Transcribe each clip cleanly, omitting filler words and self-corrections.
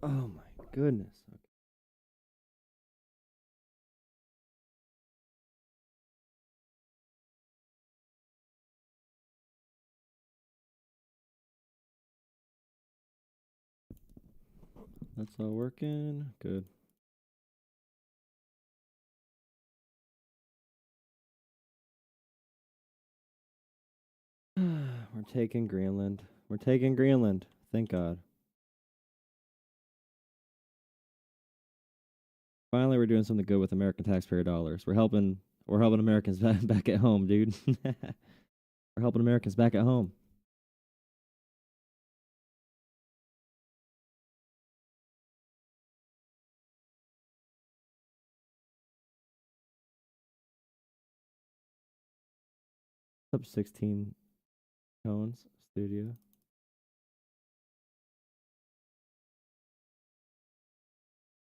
Oh my goodness. Okay. That's all working. Good. We're taking Greenland. We're taking Greenland. Thank God. Finally, we're doing something good with American taxpayer dollars. We're helping. We're helping Americans back at home, dude. We're helping Americans back at home. Up 16 tones studio.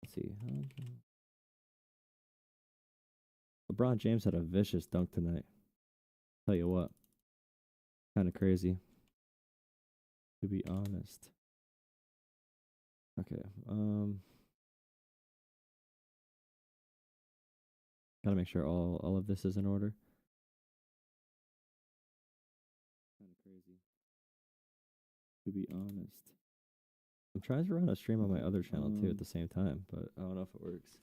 Let's see. LeBron James had a vicious dunk tonight. Tell you what, kind of crazy, to be honest. Okay. Gotta make sure all of this is in order. Kind of crazy, to be honest. I'm trying to run a stream on my other channel too at the same time, but I don't know if it works.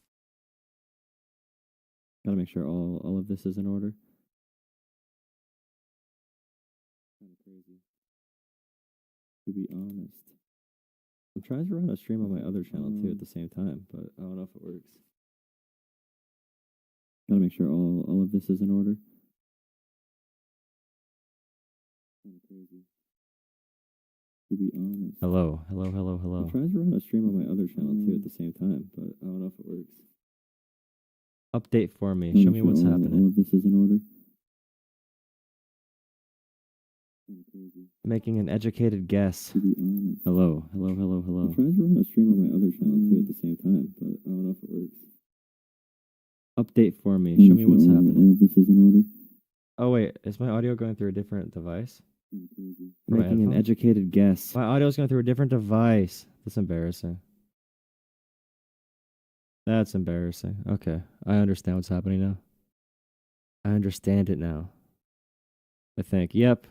Gotta make sure all of this is in order. Kind of crazy, to be honest. I'm trying to run a stream on my other channel too at the same time, but I don't know if it works. Gotta make sure all of this is in order. Kind of crazy, to be honest. Hello. I'm trying to run a stream on my other channel too at the same time, but I don't know if it works. Update for me. Show me what's happening. All of this is in order. Making an educated guess. Hello. I'm trying to run a stream on my other channel too at the same time, but I don't know if it works. Update for me. Show me what's happening. All of this is in order. Oh wait, is my audio going through a different device? Making an educated guess. My audio is going through a different device. That's embarrassing. That's embarrassing. Okay, I understand what's happening now. I understand it now. I think. Yep.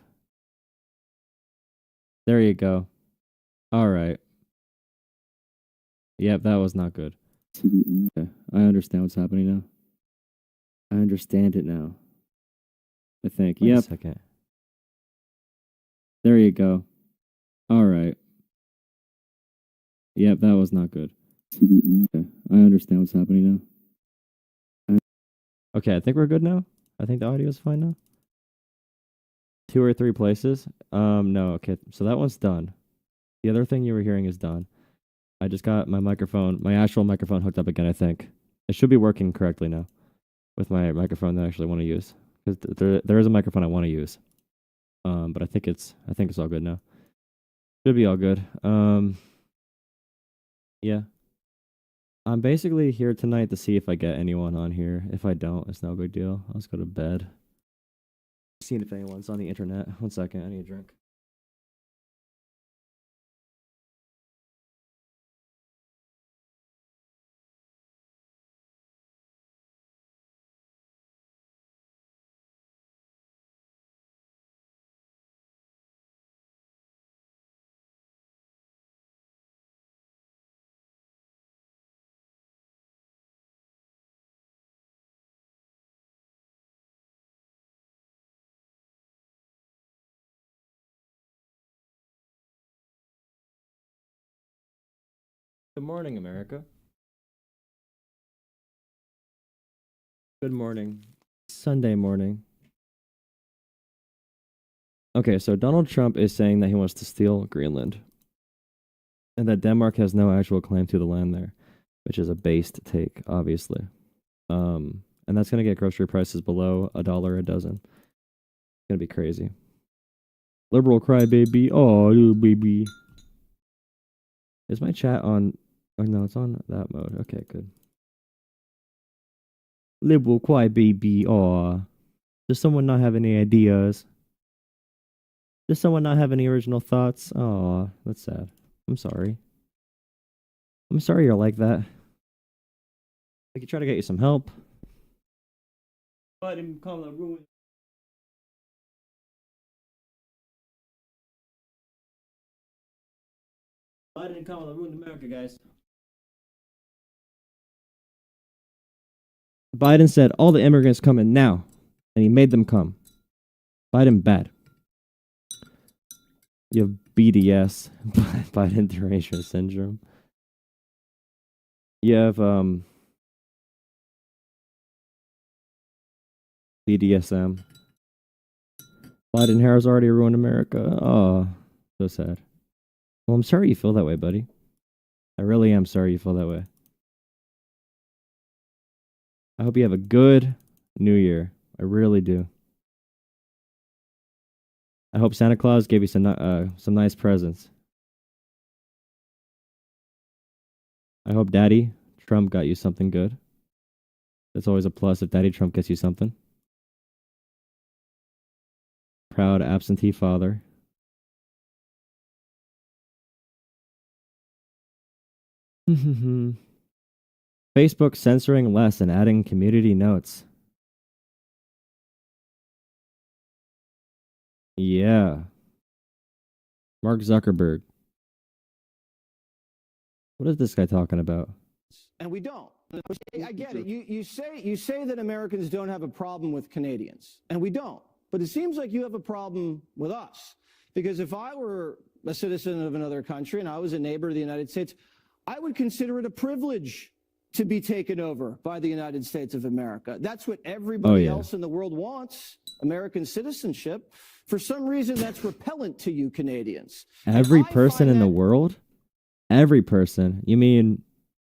There you go. All right. Yep, that was not good. Okay, I understand what's happening now. I understand it now. I think. Wait a second. There you go. All right. Yep, that was not good. Okay, I understand what's happening now. Okay, I think we're good now. I think the audio is fine now. 2 or 3 places. No. Okay, so that one's done. The other thing you were hearing is done. I just got my microphone, my actual microphone hooked up again, I think. It should be working correctly now with my microphone that I actually want to use. Because there is a microphone I want to use. But I think it's all good now. Should be all good. Yeah. I'm basically here tonight to see if I get anyone on here. If I don't, it's no big deal. I'll just go to bed. Seeing if anyone's on the internet. 1 second, I need a drink. Good morning, America. Good morning. Sunday morning. Okay, so Donald Trump is saying that he wants to steal Greenland. And that Denmark has no actual claim to the land there, which is a based take, obviously. And that's going to get grocery prices below $1 a dozen. It's going to be crazy. Liberal crybaby. Oh, little baby. Is my chat on? Oh, no, it's on that mode. Okay, good. Liberal crybaby. Oh, does someone not have any ideas? Does someone not have any original thoughts? Oh, that's sad. I'm sorry. I'm sorry you're like that. I could try to get you some help. Biden, Kamala ruined. Biden and Kamala ruined America, guys. Biden said all the immigrants come in now, and he made them come. Biden bad. You have BDS, Biden derangement syndrome. You have BDSM. Biden Harris already ruined America. Oh, so sad. Well, I'm sorry you feel that way, buddy. I really am sorry you feel that way. I hope you have a good New Year. I really do. I hope Santa Claus gave you some nice presents. I hope Daddy Trump got you something good. That's always a plus if Daddy Trump gets you something. Proud absentee father. Facebook censoring less and adding community notes. Yeah. Mark Zuckerberg. What is this guy talking about? And we don't. I get it. You say that Americans don't have a problem with Canadians, and we don't. But it seems like you have a problem with us. Because if I were a citizen of another country and I was a neighbor of the United States, I would consider it a privilege to be taken over by the United States of America. That's what everybody else in the world wants, American citizenship. For some reason, that's repellent to you Canadians. Every person in the world? Every person? You mean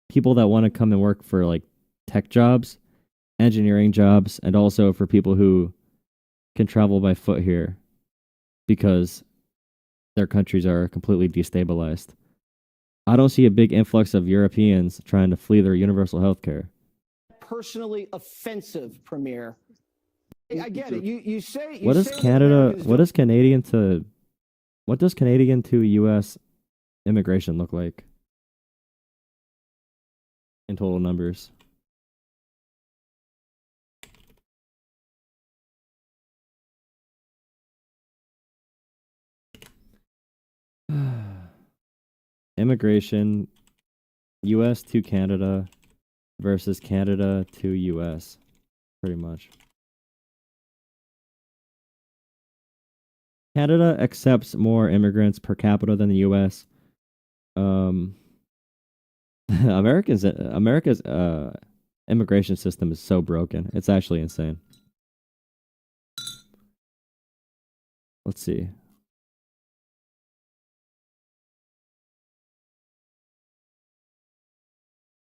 people that want to come and work for like tech jobs, engineering jobs, and also for people who can travel by foot here because their countries are completely destabilized. I don't see a big influx of Europeans trying to flee their universal health care. Personally offensive, Premier. I get it. You say what does Canada? What does Canadian to? What does Canadian to U.S. immigration look like in total numbers? Immigration, U.S. to Canada versus Canada to U.S. Pretty much. Canada accepts more immigrants per capita than the U.S. America's immigration system is so broken. It's actually insane. Let's see.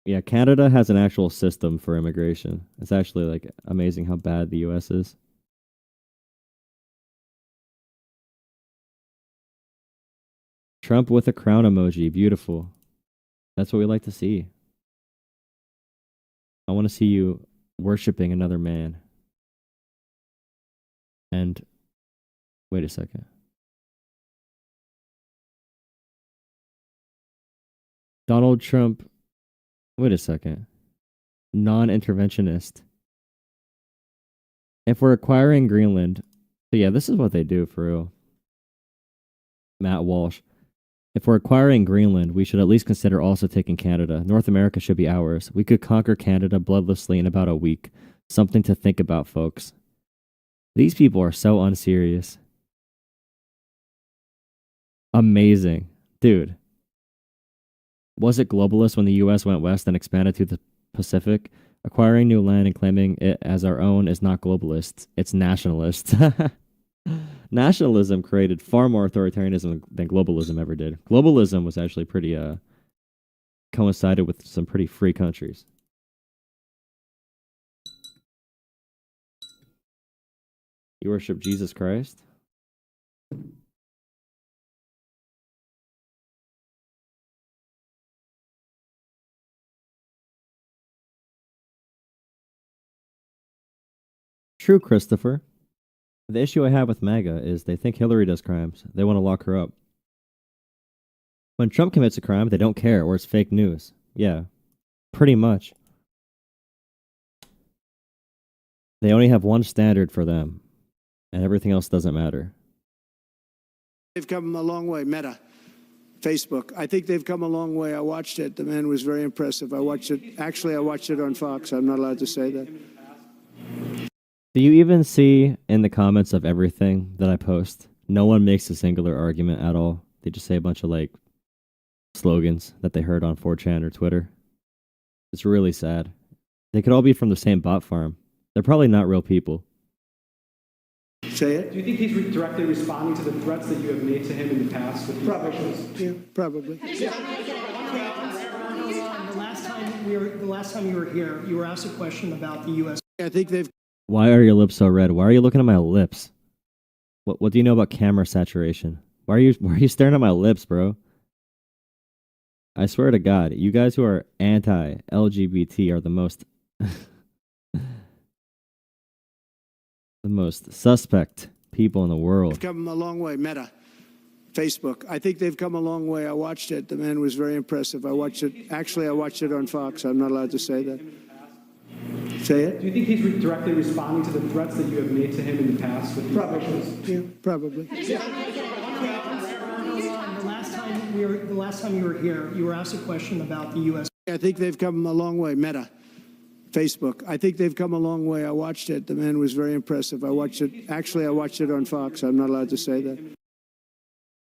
Yeah, Canada has an actual system for immigration. It's actually like amazing how bad the US is. Trump with a crown emoji. Beautiful. That's what we like to see. I want to see you worshiping another man. And wait a second. Donald Trump. Wait a second. Non-interventionist. If we're acquiring Greenland, so yeah, this is what they do for real. Matt Walsh. If we're acquiring Greenland, we should at least consider also taking Canada. North America should be ours. We could conquer Canada bloodlessly in about a week. Something to think about, folks. These people are so unserious. Amazing. Dude. Was it globalist when the U.S. went west and expanded to the Pacific? Acquiring new land and claiming it as our own is not globalist. It's nationalist. Nationalism created far more authoritarianism than globalism ever did. Globalism was actually pretty coincided with some pretty free countries. You worship Jesus Christ? True, Christopher. The issue I have with MAGA is they think Hillary does crimes. They want to lock her up. When Trump commits a crime, they don't care, or it's fake news. Yeah, pretty much. They only have one standard for them, and everything else doesn't matter. They've come a long way. Meta, Facebook. I think they've come a long way. I watched it. The man was very impressive. I watched it. Actually, I watched it on Fox. I'm not allowed to say that. Do you even see in the comments of everything that I post, no one makes a singular argument at all? They just say a bunch of like slogans that they heard on 4chan or Twitter. It's really sad. They could all be from the same bot farm. They're probably not real people. Say it. Do you think he's directly responding to the threats that you have made to him in the past with these officials? Yeah, probably. The last time you were here, you were asked a question about the U.S. I think they've. Why are your lips so red? Why are you looking at my lips? What do you know about camera saturation? Why are you staring at my lips, bro? I swear to God, you guys who are anti-LGBT are the most the most suspect people in the world. They've come a long way. Meta, Facebook. I think they've come a long way. I watched it. The man was very impressive. I watched it. Actually, I watched it on Fox. I'm not allowed to say that. Say it. Do you think he's directly responding to the threats that you have made to him in the past with these officials? Yeah, probably. The last time you were here, you were asked a question about the U.S. I think they've come a long way. Meta, Facebook. I think they've come a long way. I watched it. The man was very impressive. I watched it. Actually, I watched it on Fox. I'm not allowed to say that.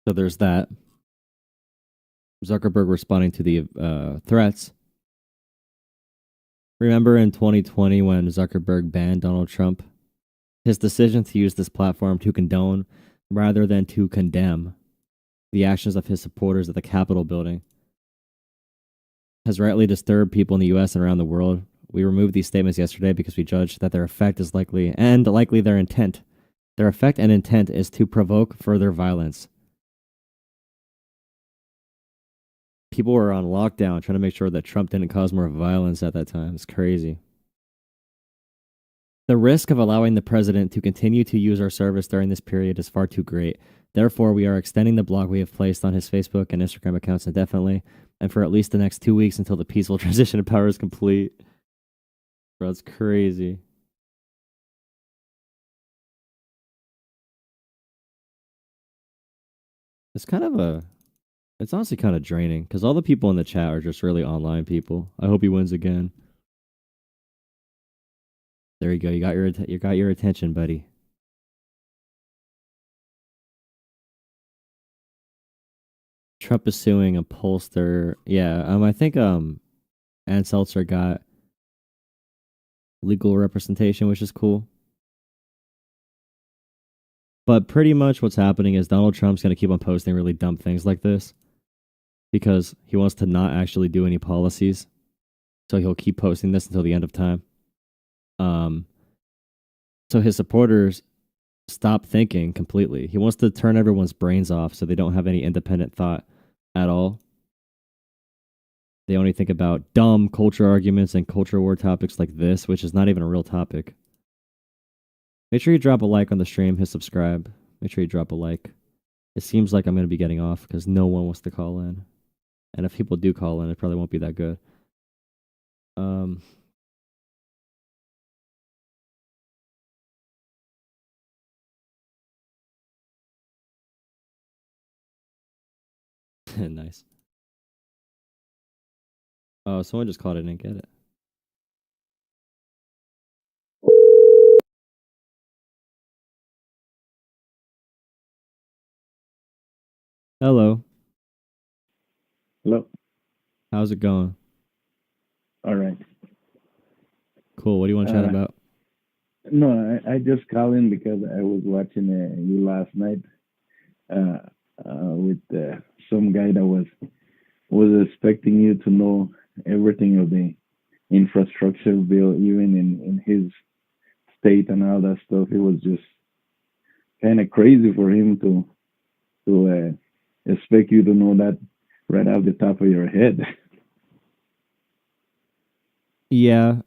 So there's that. Zuckerberg responding to the threats. Remember in 2020 when Zuckerberg banned Donald Trump? His decision to use this platform to condone rather than to condemn the actions of his supporters at the Capitol building has rightly disturbed people in the U.S. and around the world. We removed these statements yesterday because we judged that their effect is likely their intent. Their effect and intent is to provoke further violence. People were on lockdown trying to make sure that Trump didn't cause more violence at that time. It's crazy. The risk of allowing the president to continue to use our service during this period is far too great. Therefore, we are extending the block we have placed on his Facebook and Instagram accounts indefinitely, and for at least the next 2 weeks until the peaceful transition of power is complete. Bro, it's crazy. It's honestly kind of draining because all the people in the chat are just really online people. I hope he wins again. There you go. You got your attention, buddy. Trump is suing a pollster. Yeah, I think Ann Seltzer got legal representation, which is cool. But pretty much what's happening is Donald Trump's going to keep on posting really dumb things like this because he wants to not actually do any policies. So he'll keep posting this until the end of time. So his supporters stop thinking completely. He wants to turn everyone's brains off so they don't have any independent thought at all. They only think about dumb culture arguments and culture war topics like this, which is not even a real topic. Make sure you drop a like on the stream, hit subscribe. Make sure you drop a like. It seems like I'm going to be getting off because no one wants to call in. And if people do call in, it probably won't be that good. Nice. Oh, someone just called it and didn't get it. Hello. Hello. How's it going? All right. Cool. What do you want to chat about? No, I just called in because I was watching you last night with some guy that was expecting you to know everything of the infrastructure bill, even in his state and all that stuff. It was just kind of crazy for him to expect you to know that right off the top of your head. Yeah.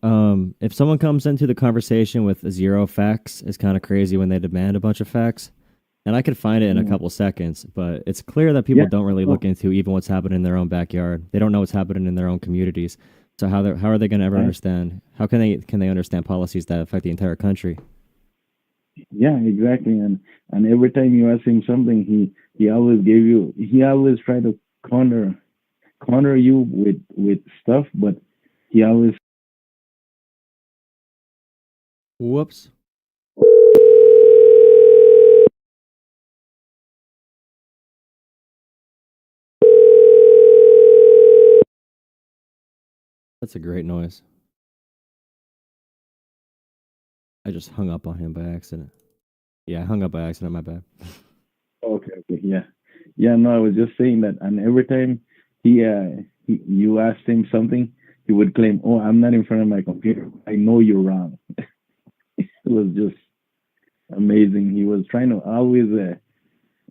If someone comes into the conversation with zero facts, it's kind of crazy when they demand a bunch of facts. And I could find it in a Yeah. couple seconds, but it's clear that people Yeah. don't really look into even what's happening in their own backyard. They don't know what's happening in their own communities. So how are they going to ever Right. understand? How can they understand policies that affect the entire country? Yeah, exactly. And every time you ask him something, he always try to corner you with stuff, but he always Whoops. That's a great noise. I just hung up on him by accident. Yeah, I hung up by accident. My bad. okay, yeah. No, I was just saying that, and every time you asked him something, he would claim, "Oh, I'm not in front of my computer. I know you're wrong." It was just amazing. He was trying to always.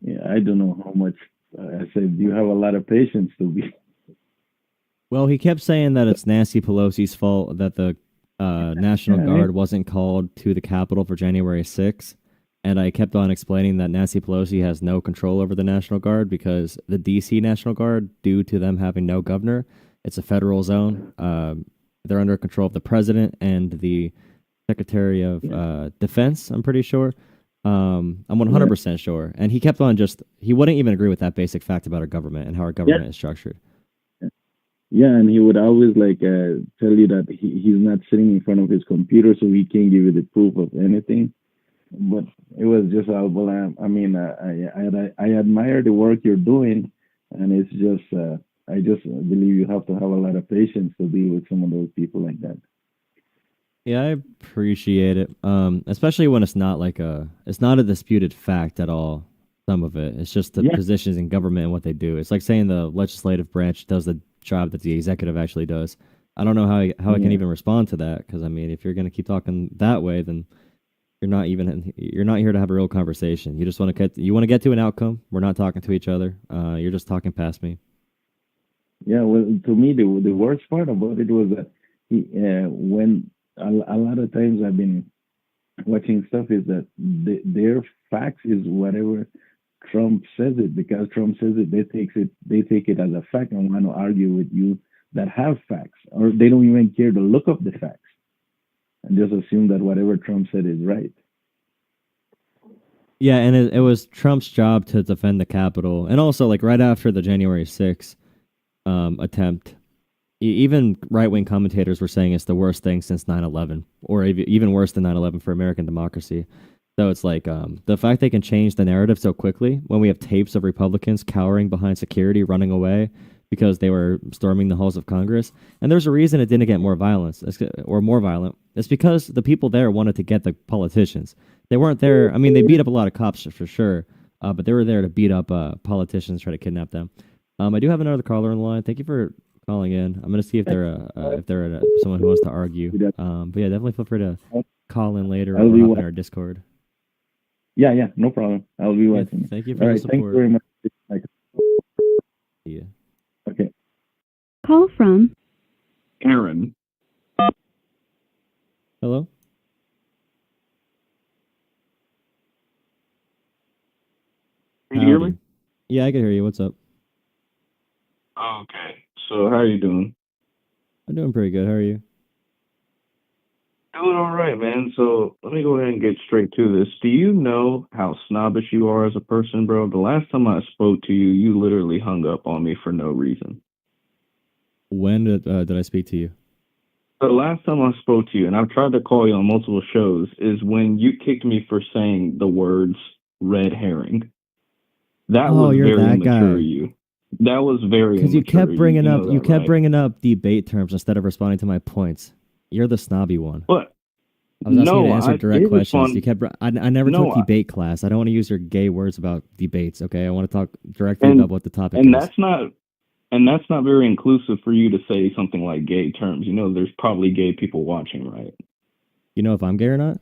Yeah, I don't know how much. I said you have a lot of patience to be. Well, he kept saying that it's Nancy Pelosi's fault that the National Yeah, Guard wasn't called to the Capitol for January 6th. And I kept on explaining that Nancy Pelosi has no control over the National Guard because the D.C. National Guard, due to them having no governor, it's a federal zone. They're under control of the president and the Secretary of Defense, I'm pretty sure. I'm 100% sure. And he kept on he wouldn't even agree with that basic fact about our government and how our government is structured. Yeah, and he would always tell you that he's not sitting in front of his computer, so he can't give you the proof of anything. But it was just, well, I admire the work you're doing, and it's just, I just believe you have to have a lot of patience to deal with some of those people like that. Yeah, I appreciate it. Especially when it's not it's not a disputed fact at all. Some of it, it's just the positions in government and what they do. It's like saying the legislative branch does the job that the executive actually does. I don't know how I can even respond to that, because I mean, if you're going to keep talking that way, then you're not here to have a real conversation. You just want to get to an outcome. We're not talking to each other. You're just talking past me. Yeah, well, to me, the worst part about it was that when a lot of times I've been watching stuff, is that their facts is whatever Trump says it, because Trump says it, they take it as a fact and want to argue with you that have facts, or they don't even care to look up the facts and just assume that whatever Trump said is right. Yeah, and it was Trump's job to defend the Capitol, and also right after the January 6th attempt, even right-wing commentators were saying it's the worst thing since 9/11, or even worse than 9/11 for American democracy. So it's the fact they can change the narrative so quickly when we have tapes of Republicans cowering behind security, running away because they were storming the halls of Congress. And there's a reason it didn't get more violent. It's because the people there wanted to get the politicians. They weren't there. I mean, they beat up a lot of cops for sure, but they were there to beat up politicians, try to kidnap them. I do have another caller on the line. Thank you for calling in. I'm going to see if they're someone who wants to argue. But yeah, definitely feel free to call in later or hop in our Discord. Yeah, no problem. I'll be watching. Thank you for the support. Thank you very much. Yeah. Okay. Call from Aaron. Hello? Can you hear me? Yeah, I can hear you. What's up? Okay. So how are you doing? I'm doing pretty good. How are you? Doing all right, man. So let me go ahead and get straight to this. Do you know how snobbish you are as a person, bro? The last time I spoke to you, you literally hung up on me for no reason. When did I speak to you? The last time I spoke to you, and I've tried to call you on multiple shows, is when you kicked me for saying the words red herring. That was you're very that immature guy. you. That was very because you immature. kept bringing you up know you that, kept right? bringing up debate terms instead of responding to my points. You're the snobby one. What? I was asking you to answer I direct did questions. respond. You kept. I never No, took debate class. I don't want to use your gay words about debates. Okay, I want to talk directly about what the topic and is. that's not very inclusive for you to say something like gay terms. You know, there's probably gay people watching, right? You know if I'm gay or not?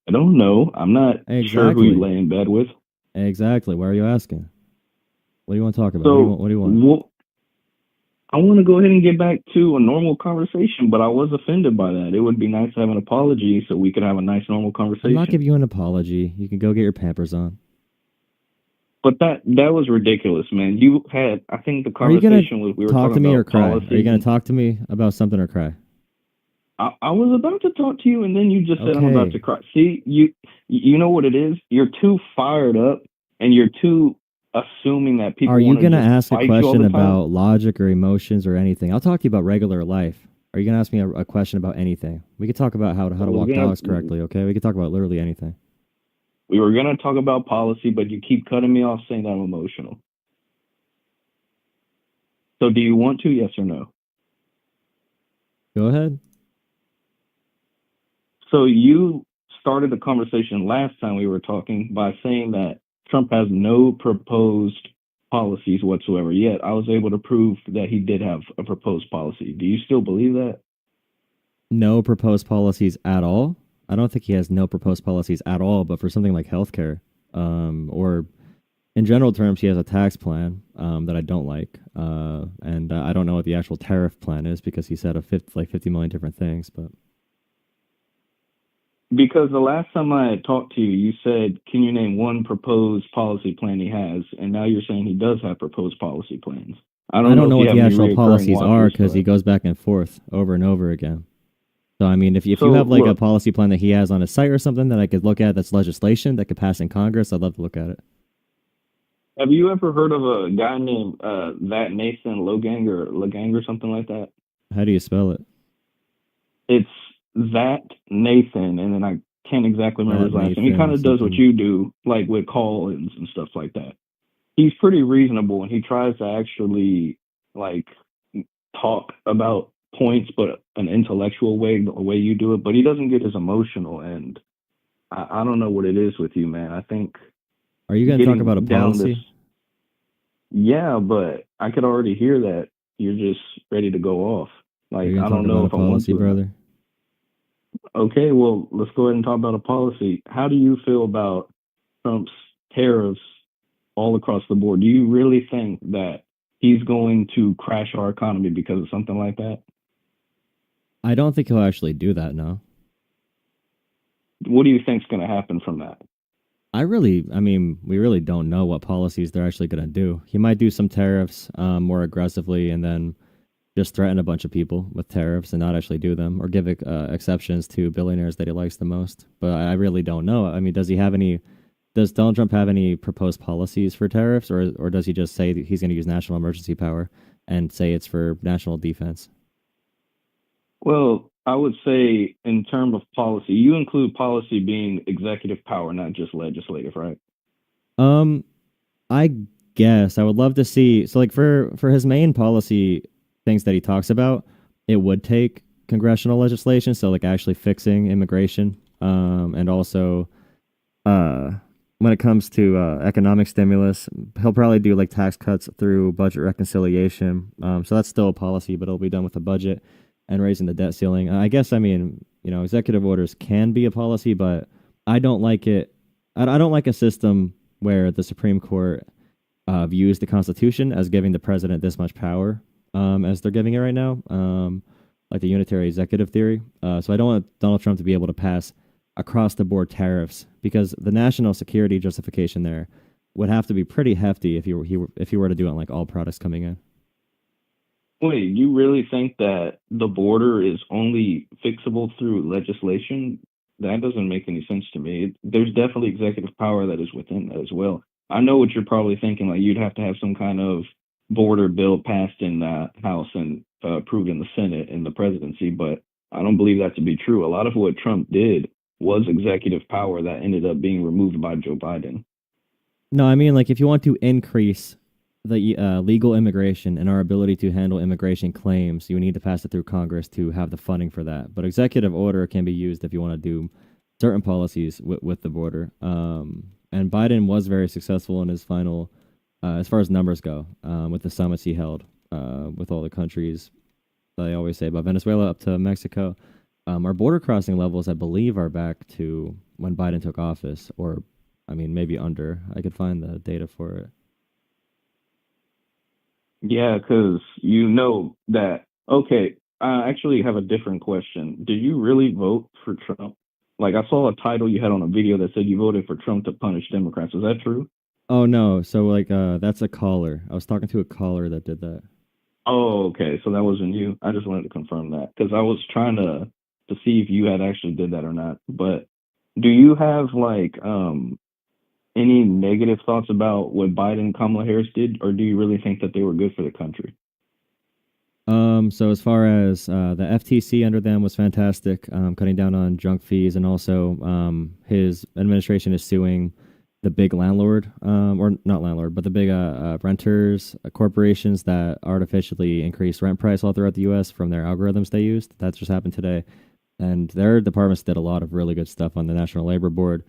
I don't know. I'm not sure who you lay in bed with. Exactly. Why are you asking? What do you want to talk about? So, What do you want? I want to go ahead and get back to a normal conversation, but I was offended by that. It would be nice to have an apology so we could have a nice normal I'm conversation. not giving you an apology. You can go get your Pampers on. But that was ridiculous, man. You had, I think the Are you gonna conversation was we were talk talking to me or about cry? Are you policies. gonna talk to me about something or cry? I was about to talk to you, and then you just said I'm about Okay. to cry. See, you know what it is? You're too fired up, and you're too assuming that people Are you want to gonna just ask a fight you all question the time. about logic or emotions or anything? I'll talk to you about regular life. Are you gonna ask me a question about anything? We could talk about how to walk dogs correctly. Okay, we could talk about literally anything. We were gonna talk about policy, but you keep cutting me off saying that I'm emotional. So do you want to? Yes or no? Go ahead. So you started the conversation last time we were talking by saying that Trump has no proposed policies whatsoever. Yet I was able to prove that he did have a proposed policy. Do you still believe that? No proposed policies at all. I don't think he has no proposed policies at all. But for something like healthcare, or in general terms, he has a tax plan that I don't like, and I don't know what the actual tariff plan is because he said 50 million different things. But Because the last time I had talked to you, you said, can you name one proposed policy plan he has? And now you're saying he does have proposed policy plans. I don't know if what you the have any actual reoccurring policies are watchers, because he but goes back and forth over and over again. So I mean, if you So, have like a look. policy plan that he has on his site or something that I could look at that's legislation that could pass in Congress, I'd love to look at it. Have you ever heard of a guy named that Nathan Logang or something like that? How do you spell it? It's that Nathan, and then I can't exactly remember That his last name. He Nathan kind of does what something. you do, like with call-ins and stuff like that. He's pretty reasonable, and he tries to actually like talk about points, but an intellectual way, the way you do it. But he doesn't get as emotional, and I don't know what it is with you, man. I think Are you going to talk about a down this, policy? yeah, but I could already hear that you're just ready to go off. Are Like, you going I to talk don't know about a if I want policy, to or not. brother? Okay, well, let's go ahead and talk about a policy. How do you feel about Trump's tariffs all across the board? Do you really think that he's going to crash our economy because of something like that? I don't think he'll actually do that. No. What do you think's going to happen from that? I mean, we really don't know what policies they're actually going to do. He might do some tariffs more aggressively and then just threaten a bunch of people with tariffs and not actually do them or give exceptions to billionaires that he likes the most. But I really don't know. I mean, does Donald Trump have any proposed policies for tariffs or does he just say that he's going to use national emergency power and say it's for national defense? Well, I would say in terms of policy, you include policy being executive power, not just legislative, right? I guess I would love to see. So, like for his main policy things that he talks about, it would take congressional legislation. So, like actually fixing immigration, and also, when it comes to economic stimulus, he'll probably do like tax cuts through budget reconciliation. So that's still a policy, but it'll be done with the budget and raising the debt ceiling. I guess I mean executive orders can be a policy, but I don't like it. I don't like a system where the Supreme Court views the Constitution as giving the president this much power as they're giving it right now, like the unitary executive theory. So I don't want Donald Trump to be able to pass across the board tariffs because the national security justification there would have to be pretty hefty if he were to do it on like all products coming in. Wait, you really think that the border is only fixable through legislation? That doesn't make any sense to me. There's definitely executive power that is within that as well. I know what you're probably thinking, like you'd have to have some kind of border bill passed in the House and approved in the Senate and the presidency, but I don't believe that to be true. A lot of what Trump did was executive power that ended up being removed by Joe Biden. No, I mean like if you want to increase the legal immigration and our ability to handle immigration claims, you need to pass it through Congress to have the funding for that. But executive order can be used if you want to do certain policies with the border. And Biden was very successful in his final, as far as numbers go, with the summits he held with all the countries. I always say about Venezuela up to Mexico. Our border crossing levels, I believe, are back to when Biden took office, or I mean, maybe under. I could find the data for it. Yeah, because you know that. Okay, I actually have a different question. Did you really vote for Trump? Like, I saw a title you had on a video that said you voted for Trump to punish Democrats. Is that true? Oh no, so like that's a caller. I was talking to a caller that did that. Oh, okay. So that wasn't you. I just wanted to confirm that because I was trying to see if you had actually did that or not. But do you have like any negative thoughts about what Biden and Kamala Harris did, or do you really think that they were good for the country? So as far as the FTC under them was fantastic, cutting down on junk fees, and also his administration is suing the big landlord, or not landlord, but the big renters, corporations that artificially increase rent price all throughout the U.S. from their algorithms they used. That just happened today, and their departments did a lot of really good stuff on the National Labor Board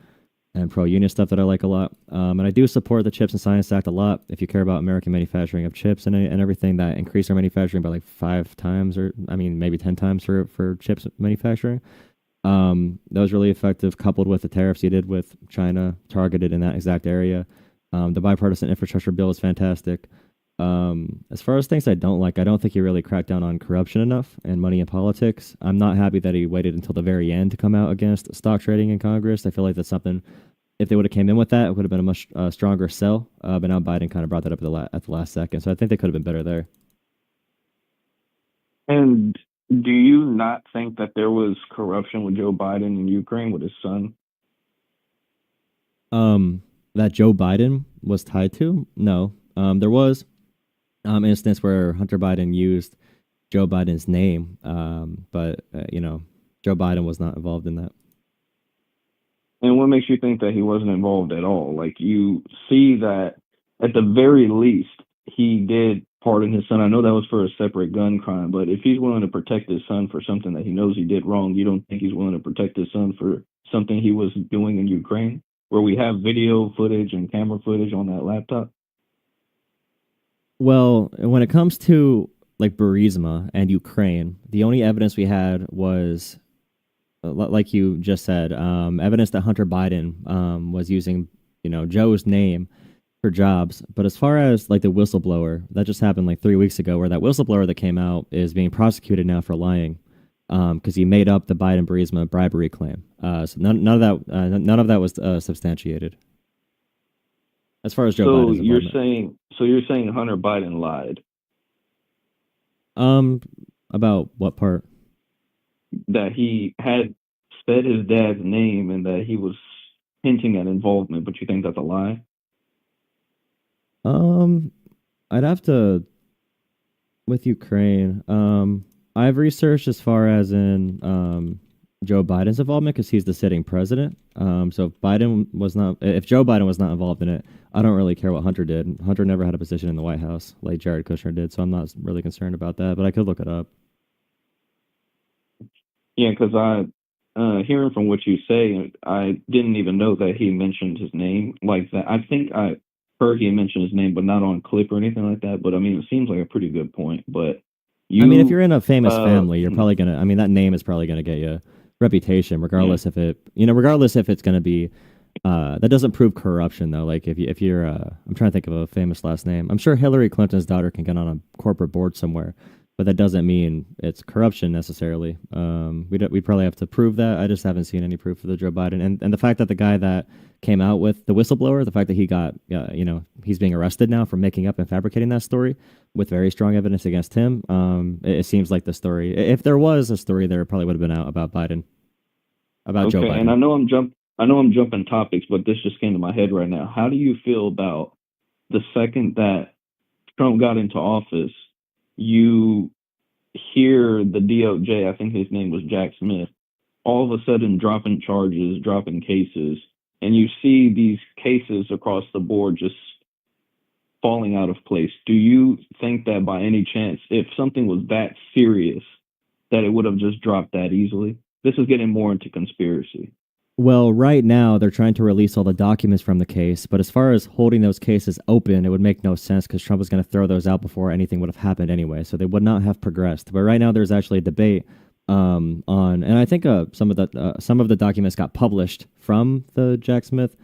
and pro-union stuff that I like a lot. And I do support the Chips and Science Act a lot. If you care about American manufacturing of chips and everything that increase our manufacturing by like 5 times, or I mean maybe 10 times for chips manufacturing. That was really effective, coupled with the tariffs you did with China, targeted in that exact area. The bipartisan infrastructure bill is fantastic. As far as things I don't like, I don't think he really cracked down on corruption enough and money in politics. I'm not happy that he waited until the very end to come out against stock trading in Congress. I feel like that's something, if they would have came in with that, it would have been a much stronger sell. But now Biden kind of brought that up at the last second. So I think they could have been better there. And do you not think that there was corruption with Joe Biden in Ukraine with his son? That Joe Biden was tied to? No. There was instance where Hunter Biden used Joe Biden's name, but Joe Biden was not involved in that. And what makes you think that he wasn't involved at all? Like, you see that at the very least he did pardon his son. I know that was for a separate gun crime, but if he's willing to protect his son for something that he knows he did wrong, you don't think he's willing to protect his son for something he was doing in Ukraine, where we have video footage and camera footage on that laptop? Well, when it comes to like Burisma and Ukraine, the only evidence we had was, like you just said, evidence that Hunter Biden was using, Joe's name for jobs. But as far as like the whistleblower, that just happened like 3 weeks ago, where that whistleblower that came out is being prosecuted now for lying because he made up the Biden Burisma bribery claim. So none of that was substantiated. As far as Joe Biden's involvement. So you're saying Hunter Biden lied? About what part? That he had said his dad's name and that he was hinting at involvement, but you think that's a lie? I'd have to, with Ukraine, I've researched as far as in Joe Biden's involvement because he's the sitting president. So if Joe Biden was not involved in it, I don't really care what Hunter did. Hunter never had a position in the White House like Jared Kushner did, so I'm not really concerned about that, but I could look it up. Yeah, because hearing from what you say, I didn't even know that he mentioned his name like that. I think I heard he mentioned his name, but not on clip or anything like that. But I mean, it seems like a pretty good point. But if you're in a famous family, you're probably gonna. I mean, that name is probably gonna get you reputation, regardless if it's gonna be. That doesn't prove corruption though. Like if you're, I'm trying to think of a famous last name. I'm sure Hillary Clinton's daughter can get on a corporate board somewhere, but that doesn't mean it's corruption necessarily. We probably have to prove that. I just haven't seen any proof for the Joe Biden, and the fact that the guy that came out with the whistleblower, the fact that he got, he's being arrested now for making up and fabricating that story with very strong evidence against him. It seems like the story, if there was a story, there probably would have been out about Biden, about Joe Biden. And I know I'm jumping topics, but this just came to my head right now. How do you feel about the second that Trump got into office? You hear the DOJ, I think his name was Jack Smith, all of a sudden dropping charges, dropping cases, and you see these cases across the board just falling out of place. Do you think that by any chance, if something was that serious, that it would have just dropped that easily? This is getting more into conspiracy. Well, right now they're trying to release all the documents from the case, but as far as holding those cases open, it would make no sense because Trump was going to throw those out before anything would have happened anyway, so they would not have progressed. But right now there's actually a debate on, and I think some of the documents got published from the Jack Smith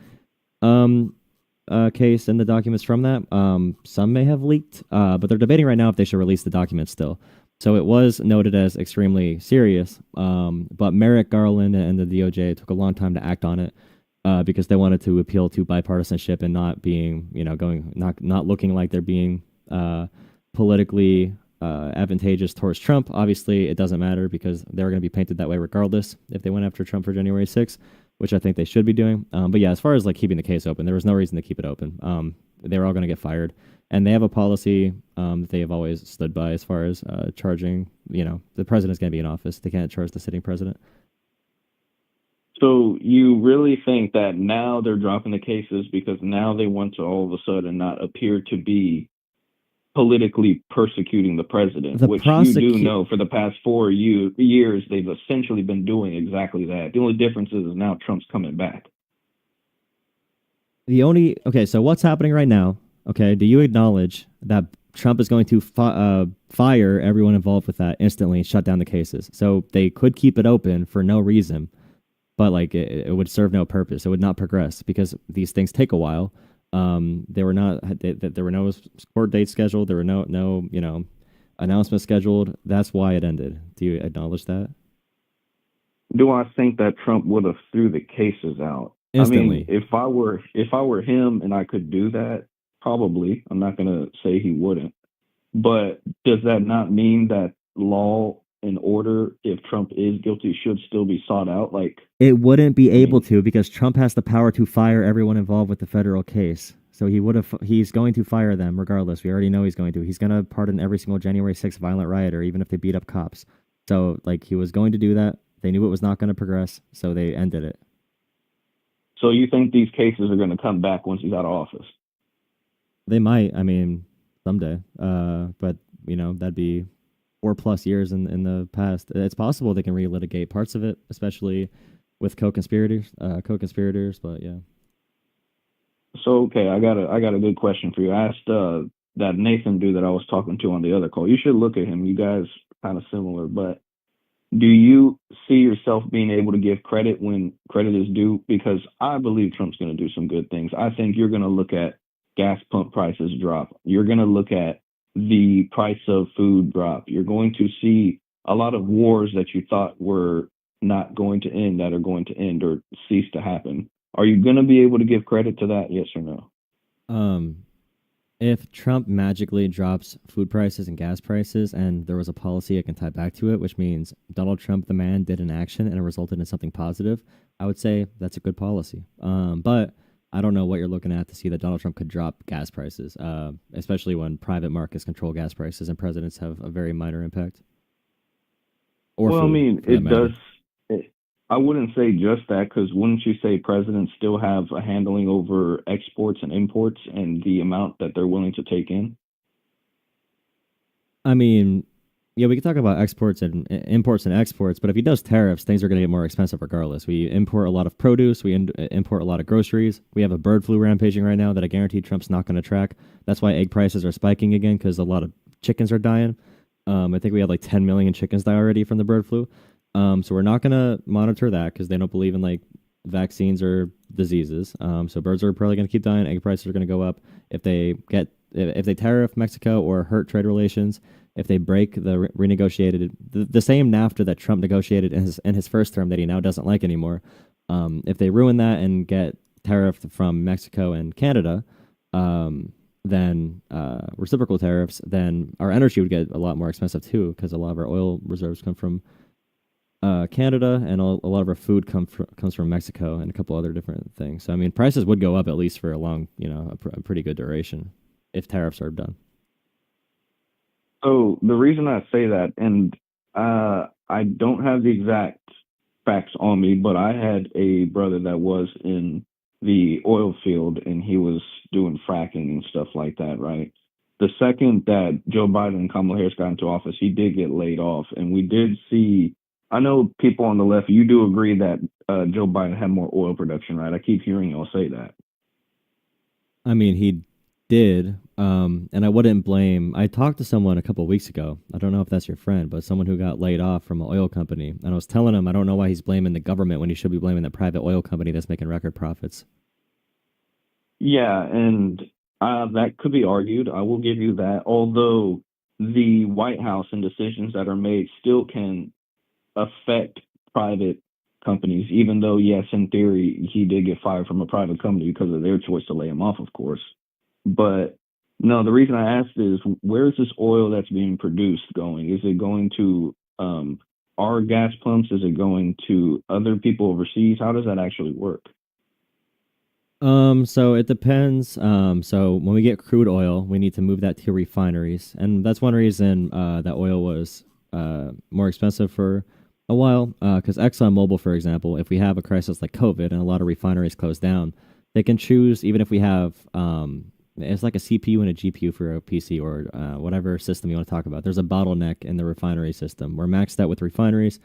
case and the documents from that. Some may have leaked, but they're debating right now if they should release the documents still. So it was noted as extremely serious, but Merrick Garland and the DOJ took a long time to act on it because they wanted to appeal to bipartisanship and not being, not looking like they're being politically advantageous towards Trump. Obviously, it doesn't matter because they're going to be painted that way regardless if they went after Trump for January 6th, which I think they should be doing. But yeah, as far as like keeping the case open, there was no reason to keep it open. They were all going to get fired. And they have a policy that they have always stood by as far as charging, the president's going to be in office. They can't charge the sitting president. So you really think that now they're dropping the cases because now they want to all of a sudden not appear to be politically persecuting the president, which you do know for the past 4 years, they've essentially been doing exactly that. The only difference is now Trump's coming back. So what's happening right now? Okay, do you acknowledge that Trump is going to fire everyone involved with that instantly and shut down the cases? So they could keep it open for no reason, but like it would serve no purpose. It would not progress because these things take a while. There were no court dates scheduled. There were no announcements scheduled. That's why it ended. Do you acknowledge that? Do I think that Trump would have threw the cases out instantly? I mean, if I were him and I could do that, probably. I'm not going to say he wouldn't. But does that not mean that law and order, if Trump is guilty, should still be sought out? Like, it wouldn't be able to because Trump has the power to fire everyone involved with the federal case. So he's going to fire them regardless. We already know he's going to. He's going to pardon every single January 6th violent rioter, even if they beat up cops. So like he was going to do that. They knew it was not going to progress, so they ended it. So you think these cases are going to come back once he's out of office? They might. I mean, someday. But that'd be 4+ years in the past. It's possible they can relitigate parts of it, especially with co-conspirators. But yeah. So okay, I got a good question for you. I asked that Nathan dude that I was talking to on the other call. You should look at him. You guys kind of similar, but do you see yourself being able to give credit when credit is due? Because I believe Trump's going to do some good things. I think you're going to look at gas pump prices drop. You're going to look at the price of food drop. You're going to see a lot of wars that you thought were not going to end that are going to end or cease to happen. Are you going to be able to give credit to that? Yes or no? If Trump magically drops food prices and gas prices and there was a policy I can tie back to it, which means Donald Trump, the man, did an action and it resulted in something positive, I would say that's a good policy. But I don't know what you're looking at to see that Donald Trump could drop gas prices, especially when private markets control gas prices and presidents have a very minor impact. Well, I mean, it does. I wouldn't say just that, because wouldn't you say presidents still have a handling over exports and imports and the amount that they're willing to take in? I mean, yeah, we can talk about imports and exports, but if he does tariffs, things are going to get more expensive regardless. We import a lot of produce. We import a lot of groceries. We have a bird flu rampaging right now that I guarantee Trump's not going to track. That's why egg prices are spiking again, because a lot of chickens are dying. I think we had like 10 million chickens die already from the bird flu. So we're not going to monitor that because they don't believe in like vaccines or diseases. So birds are probably going to keep dying. Egg prices are going to go up if they tariff Mexico or hurt trade relations. If they break the renegotiated, the same NAFTA that Trump negotiated in his first term that he now doesn't like anymore. If they ruin that and get tariffed from Mexico and Canada, then reciprocal tariffs, then our energy would get a lot more expensive too, because a lot of our oil reserves come from Canada, and a lot of our food comes from Mexico and a couple other different things. So I mean, prices would go up at least for a long, a pretty good duration if tariffs are done. So the reason I say that, and I don't have the exact facts on me, but I had a brother that was in the oil field and he was doing fracking and stuff like that, right? The second that Joe Biden and Kamala Harris got into office, he did get laid off. And we did see, I know people on the left, you do agree that Joe Biden had more oil production, right? I keep hearing y'all say that. I mean, he did, and I wouldn't blame. I talked to someone a couple of weeks ago. I don't know if that's your friend, but someone who got laid off from an oil company. And I was telling him I don't know why he's blaming the government when he should be blaming the private oil company that's making record profits. Yeah, and that could be argued. I will give you that. Although the White House and decisions that are made still can affect private companies, even though, yes, in theory, he did get fired from a private company because of their choice to lay him off, of course. But no, the reason I asked is where is this oil that's being produced going? Is it going to our gas pumps? Is it going to other people overseas? How does that actually work? So it depends. So when we get crude oil, we need to move that to refineries, and that's one reason that oil was more expensive for a while. Because ExxonMobil, for example, if we have a crisis like COVID and a lot of refineries close down, they can choose, even if we have it's like a CPU and a GPU for a PC or whatever system you want to talk about. There's a bottleneck in the refinery system. We're maxed out with refineries.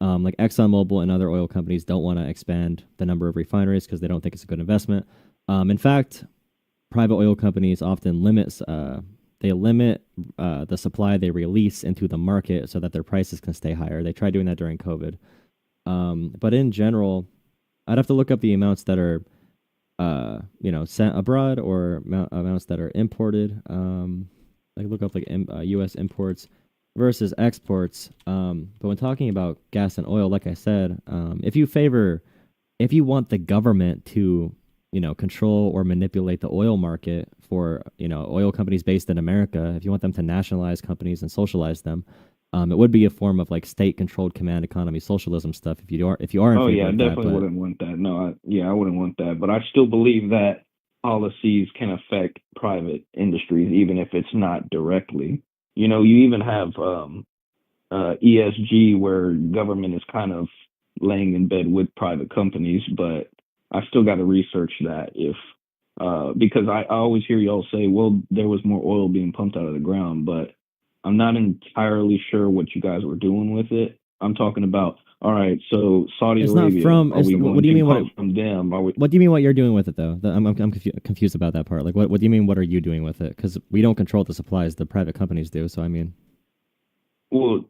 Like ExxonMobil and other oil companies don't want to expand the number of refineries because they don't think it's a good investment. In fact, private oil companies often limit the supply they release into the market so that their prices can stay higher. They tried doing that during COVID. But in general, I'd have to look up the amounts that are sent abroad or amounts that are imported. Like look up like U.S. imports versus exports. But when talking about gas and oil, like I said, if you want the government to, control or manipulate the oil market for, oil companies based in America, if you want them to nationalize companies and socialize them, it would be a form of like state-controlled command economy socialism stuff. If you are in Oh favor yeah, I of definitely that, wouldn't want that. No, I wouldn't want that. But I still believe that policies can affect private industries, even if it's not directly. You even have ESG where government is kind of laying in bed with private companies, but I still got to research that if because I always hear y'all say, well, there was more oil being pumped out of the ground, but I'm not entirely sure what you guys were doing with it. I'm talking about, all right, so Saudi it's not Arabia, from. are we What going do you to mean? pump from them? Are we? What do you mean? What you're doing with it, though? I'm confused about that part. Like, what do you mean? What are you doing with it? Because we don't control the supplies; the private companies do. So, I mean, Well,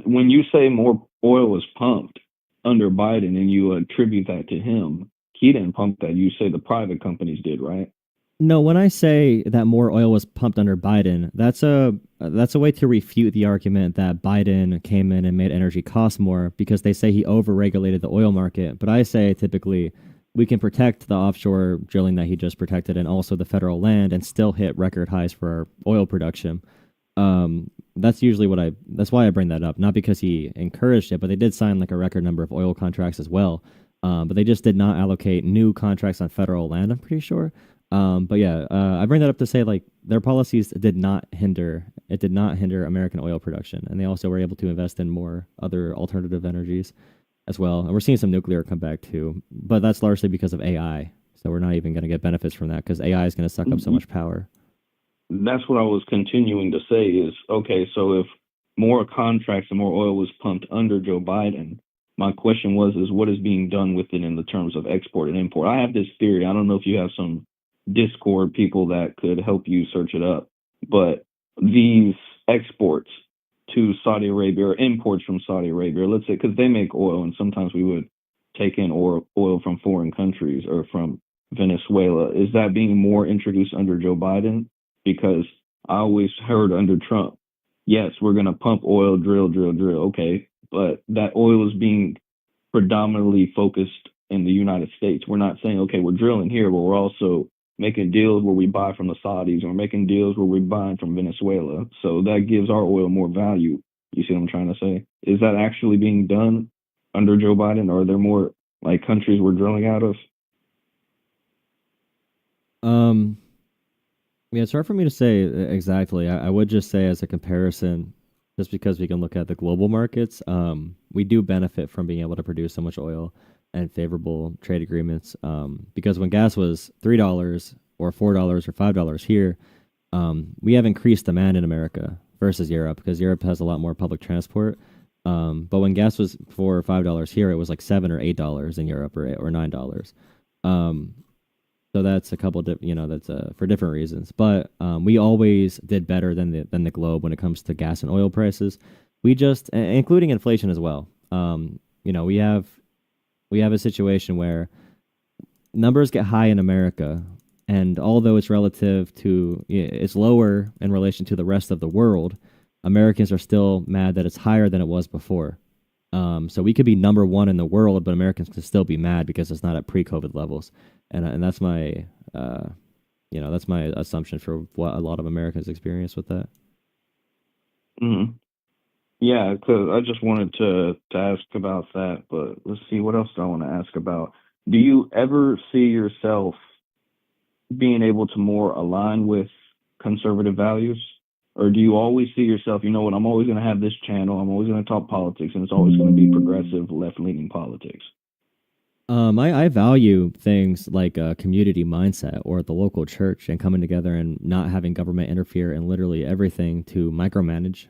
when you say more oil was pumped under Biden and you attribute that to him, he didn't pump that. You say the private companies did, right? no. When I say that more oil was pumped under Biden, that's a way to refute the argument that Biden came in and made energy cost more because they say he overregulated the oil market. But I say typically we can protect the offshore drilling that he just protected and also the federal land and still hit record highs for our oil production. That's usually that's why I bring that up. Not because he encouraged it, but they did sign like a record number of oil contracts as well. But they just did not allocate new contracts on federal land, I'm pretty sure. But yeah, I bring that up to say like their policies did not hinder American oil production, and they also were able to invest in more other alternative energies as well. And we're seeing some nuclear come back too, but that's largely because of AI. So we're not even going to get benefits from that because AI is going to suck up so much power. That's what I was continuing to say is, okay, so if more contracts and more oil was pumped under Joe Biden, my question is what is being done with it in the terms of export and import? I have this theory. I don't know if you have some Discord people that could help you search it up, but these exports to Saudi Arabia or imports from Saudi Arabia, let's say, because they make oil and sometimes we would take in oil from foreign countries or from Venezuela. Is that being more introduced under Joe Biden? Because I always heard under Trump, yes, we're going to pump oil, drill. Okay. But that oil is being predominantly focused in the United States. We're not saying, okay, we're drilling here, but we're also making deals where we buy from the Saudis or making deals where we're buying from Venezuela. So that gives our oil more value. You see what I'm trying to say? Is that actually being done under Joe Biden? Or are there more like countries we're drilling out of? Yeah, it's hard for me to say exactly. I would just say as a comparison, just because we can look at the global markets, we do benefit from being able to produce so much oil and favorable trade agreements. Because when gas was $3 or $4 or $5 here, we have increased demand in America versus Europe because Europe has a lot more public transport. But when gas was $4 or $5 here, it was like $7 or $8 in Europe or $9. So that's a couple, that's for different reasons. But we always did better than the globe when it comes to gas and oil prices. We just, including inflation as well. We have a situation where numbers get high in America And although it's it's lower in relation to the rest of the world, Americans are still mad that it's higher than it was before. So we could be number one in the world, but Americans could still be mad because it's not at pre-COVID levels. And that's my, that's my assumption for what a lot of Americans experience with that. Mm-hmm. Yeah, because I just wanted to ask about that, but let's see, what else do I want to ask about? Do you ever see yourself being able to more align with conservative values? Or do you always see yourself, you know what, I'm always going to have this channel, I'm always going to talk politics, and it's always going to be progressive, left-leaning politics? I value things like a community mindset or the local church and coming together and not having government interfere in literally everything to micromanage.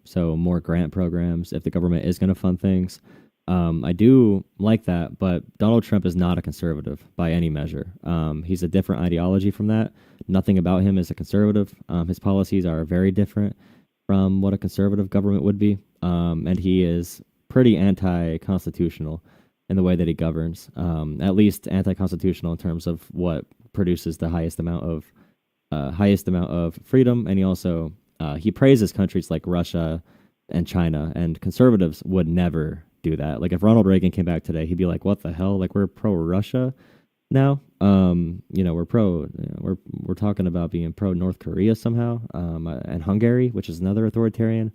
So more grant programs if the government is going to fund things. I do like that, but Donald Trump is not a conservative by any measure. He's a different ideology from that. Nothing about him is a conservative. His policies are very different from what a conservative government would be. And he is pretty anti-constitutional in the way that he governs, at least anti-constitutional in terms of what produces the highest amount of freedom. And he also he praises countries like Russia and China, and conservatives would never do that. Like if Ronald Reagan came back today, he'd be like, "What the hell? Like we're pro Russia now? We're talking about being pro North Korea somehow, and Hungary, which is another authoritarian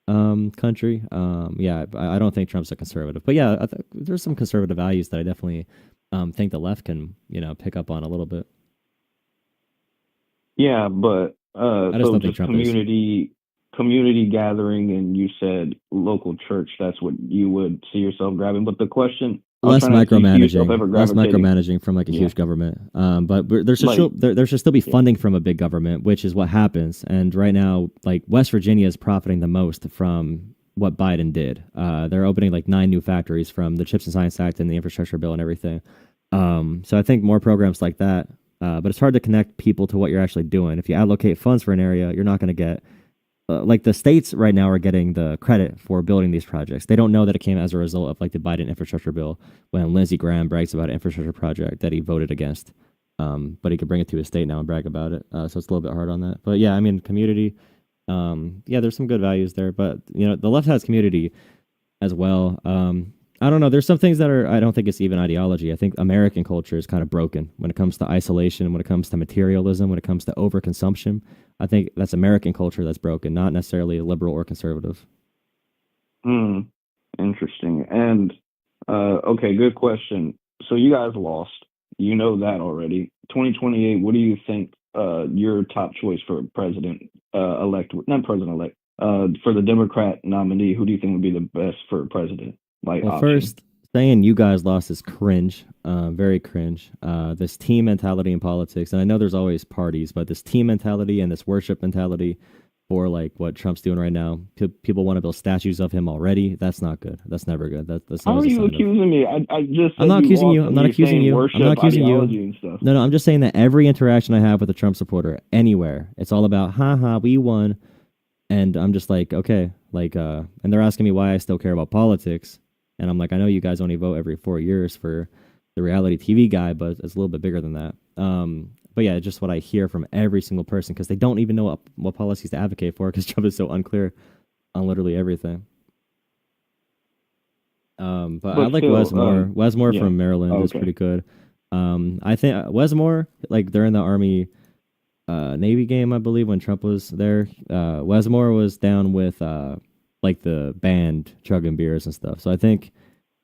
country. I don't think Trump's a conservative, but yeah, there's some conservative values that I definitely think the left can pick up on a little bit. Yeah, but I just so don't think just Trump is. community gathering, and you said local church, that's what you would see yourself grabbing. But the question, Less I'm trying to see yourself micromanaging, ever less gravitating. micromanaging from like a Yeah. huge government. But there should Like, still there should still be funding from a big government, which is what happens. And right now, like West Virginia is profiting the most from what Biden did. They're opening like 9 new factories from the Chips and Science Act and the infrastructure bill and everything. So I think more programs like that. But it's hard to connect people to what you're actually doing. If you allocate funds for an area, you're not going to get like the states right now are getting the credit for building these projects. They don't know that it came as a result of like the Biden infrastructure bill when Lindsey Graham brags about an infrastructure project that he voted against. But he could bring it to his state now and brag about it. So it's a little bit hard on that. But yeah, I mean, community. There's some good values there, but the left has community as well. I don't know. There's some things that I don't think it's even ideology. I think American culture is kind of broken when it comes to isolation, when it comes to materialism, when it comes to overconsumption. I think that's American culture that's broken, not necessarily liberal or conservative. Interesting. And okay, good question. So you guys lost. You know that already. 2028. What do you think? Your top choice for president elect, not president elect, for the Democrat nominee. Who do you think would be the best for president? Like, Well, option? first, saying you guys lost is cringe, very cringe. This team mentality in politics, and I know there's always parties, but this team mentality and this worship mentality for like what Trump's doing right now, people want to build statues of him already. That's not good. That's never good. That's How are always a you sign of. accusing me? I just said I'm not you accusing lost you. and I'm not you're accusing saying you. worship, I'm not accusing you. ideology and stuff. No, I'm just saying that every interaction I have with a Trump supporter anywhere, it's all about, haha, we won. And I'm just like, okay, like, and they're asking me why I still care about politics. And I'm like, I know you guys only vote every 4 years for the reality TV guy, but it's a little bit bigger than that. But yeah, just what I hear from every single person, because they don't even know what policies to advocate for, because Trump is so unclear on literally everything. But I like still, Wesmore. Wesmore yeah. from Maryland is Okay. pretty good. I think Wesmore, like during the Army Navy game, I believe when Trump was there, Wesmore was down with like the band chugging beers and stuff. So I think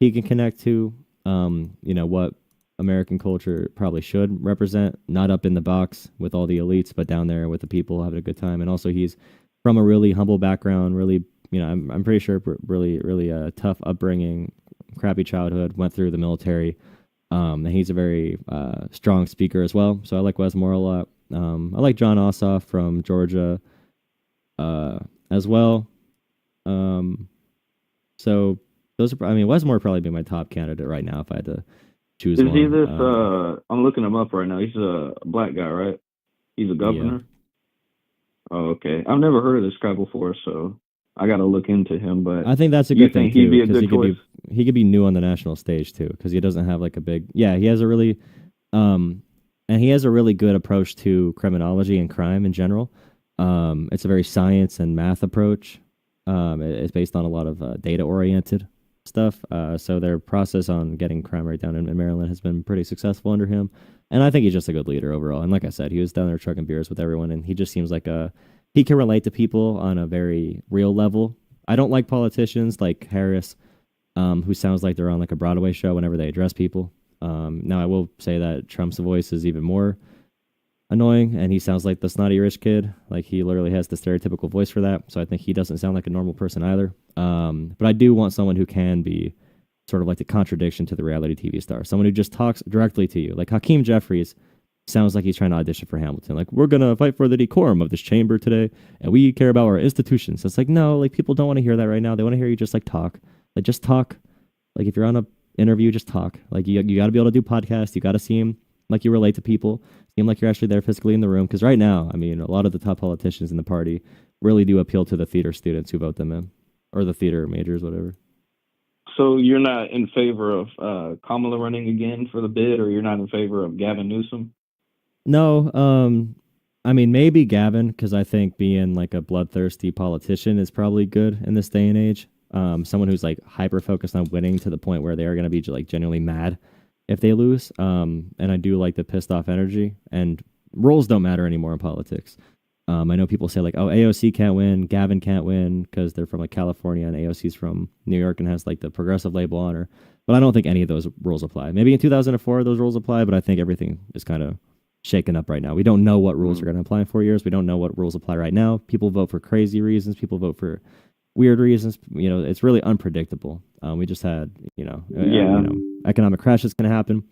he can connect to what American culture probably should represent, not up in the box with all the elites, but down there with the people having a good time. And also he's from a really humble background, really, I'm pretty sure really, really tough upbringing, crappy childhood, went through the military. And he's a very strong speaker as well. So I like Wesmore a lot. I like John Ossoff from Georgia as well. So those are, Wesmore would probably be my top candidate right now if I had to choose Is one. he this? I'm looking him up right now. He's a black guy, right? He's a governor. Oh, okay. I've never heard of this guy before, so I got to look into him. But I think that's a you good thing think he'd too, be a because good choice? he could be new on the national stage too, because he doesn't have like a big, he has a really and he has a really good approach to criminology and crime in general. It's a very science and math approach. It's based on a lot of data oriented stuff. So their process on getting crime rate down in Maryland has been pretty successful under him. And I think he's just a good leader overall. And like I said, he was down there trucking beers with everyone, and he just seems like he can relate to people on a very real level. I don't like politicians like Harris, who sounds like they're on like a Broadway show whenever they address people. Now I will say that Trump's voice is even more annoying, and he sounds like the snotty rich kid. Like he literally has the stereotypical voice for that. So I think he doesn't sound like a normal person either. But I do want someone who can be sort of like the contradiction to the reality TV star, someone who just talks directly to you. Like Hakeem Jeffries sounds like he's trying to audition for Hamilton. Like, we're going to fight for the decorum of this chamber today, and we care about our institutions. It's like, no, like people don't want to hear that right now. They want to hear you just like talk. Like, just talk. Like, if you're on a interview, just talk. Like, you got to be able to do podcasts. You got to seem like you relate to people, seem like you're actually there physically in the room. Because right now, I mean, a lot of the top politicians in the party really do appeal to the theater students who vote them in, or the theater majors, whatever. So you're not in favor of Kamala running again for the bid, or you're not in favor of Gavin Newsom? No, I mean, maybe Gavin, because I think being like a bloodthirsty politician is probably good in this day and age. Someone who's like hyper focused on winning to the point where they are going to be like genuinely mad if they lose. And I do like the pissed off energy, and roles don't matter anymore in politics. I know people say like, oh, AOC can't win, Gavin can't win because they're from like California, and AOC's from New York and has like the progressive label on her. But I don't think any of those rules apply. Maybe in 2004 those rules apply, but I think everything is kind of shaken up right now. We don't know what rules are going to apply in 4 years. We don't know what rules apply right now. People vote for crazy reasons. People vote for weird reasons. You know, it's really unpredictable. We just had, economic crash that's going to happen.